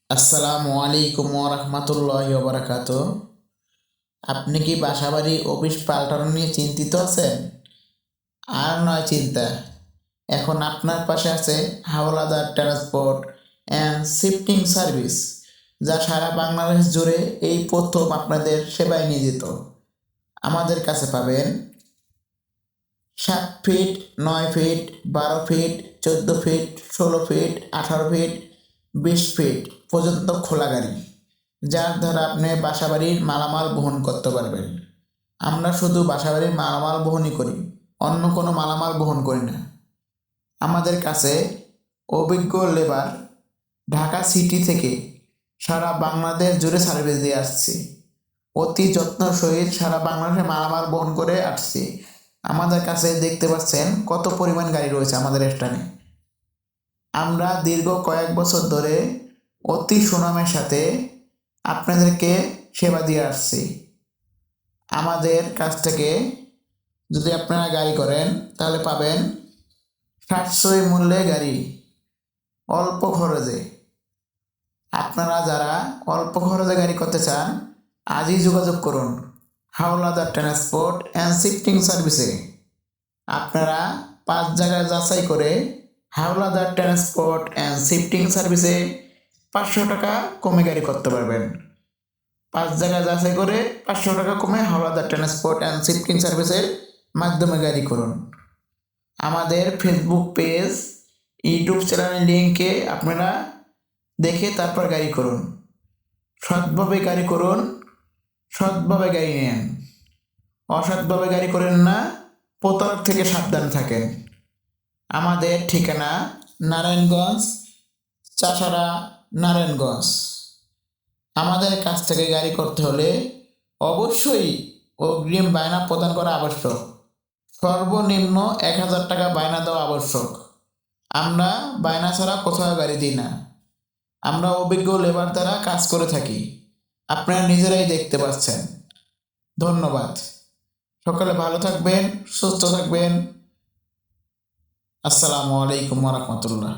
আসসালামু আলাইকুম ওয়া রাহমাতুল্লাহি ওয়া বারাকাতুহু। আপনি কি বাসাবাড়ি অফিস পাল্টানো নিয়ে চিন্তিত আছেন? আর নয় চিন্তা, এখন আপনার পাশে আছে Howlader transport and shifting service, যা সারা বাংলাদেশ জুড়ে এই প্রথম আপনাদের সেবায় নিয়োজিত। আমাদের কাছে পাবেন 7 feet, 9 feet, 12 feet, 14 feet, 16 feet, 18 feet, 20 feet পর্যন্ত খোলা গাড়ি, যার দ্বারা আপনি বাসাবাড়ির মালামাল বহন করতে পারবেন। আমরা শুধু বাসাবাড়ির মালামাল বহনই করি, অন্য কোনো মালামাল বহন করি না। আমাদের কাছে অভিজ্ঞ লেবার ঢাকা সিটি থেকে সারা বাংলাদেশ জুড়ে সার্ভিস দিয়ে আসছি। অতি যত্ন সহিত সারা বাংলাদেশে মালামাল বহন করে আসছি। আমাদের কাছে দেখতে পাচ্ছেন কত পরিমাণ গাড়ি রয়েছে আমাদের স্থানে। আমরা দীর্ঘ কয়েক বছর ধরে অতি সুনামের সাথে আপনাদেরকে সেবা দিয়ে আসছি। আমাদের কাছ থেকে যদি আপনারা গাড়ি করেন তাহলে পাবেন সাশ্রয়ী মূল্যে গাড়ি, অল্প খরচে। আপনারা যারা অল্প খরচে গাড়ি করতে চান, আজই যোগাযোগ করুন হাওলাদার ট্রান্সপোর্ট অ্যান্ড শিফটিং সার্ভিসে। আপনারা 5 জায়গায় যাচাই করে হাওলাদার ট্রান্সপোর্ট অ্যান্ড শিফটিং সার্ভিসে 500 টাকা কমে গাড়ি করতে পারবেন। 5 জায়গায় যাচাই করে 500 টাকা কমে হাওলাদার ট্রান্সপোর্ট অ্যান্ড শিফটিং সার্ভিসের মাধ্যমে গাড়ি করুন। আমাদের ফেসবুক পেজ, ইউটিউব চ্যানেলের লিঙ্কে আপনারা দেখে তারপর গাড়ি করুন। সৎভাবে গাড়ি করুন, সৎভাবে গাড়ি নেন, অসৎভাবে গাড়ি করেন না, প্রতারক থেকে সাবধানে থাকেন। আমাদের ঠিকানা নারায়ণগঞ্জ, চাষারা, নারায়ণগঞ্জ। আমাদের কাছ থেকে গাড়ি করতে হলে অবশ্যই অগ্রিম বায়না প্রদান করা আবশ্যক। সর্বনিম্ন 1000 টাকা বায়না দেওয়া আবশ্যক। আমরা বায়না ছাড়া কোথাও গাড়ি দিই না। আমরা অভিজ্ঞ লেবার দ্বারা কাজ করে থাকি, আপনারা নিজেরাই দেখতে পাচ্ছেন। ধন্যবাদ। সকলে ভালো থাকবেন, সুস্থ থাকবেন। আসসালামু আলাইকুম ওয়া রাহমাতুল্লাহ।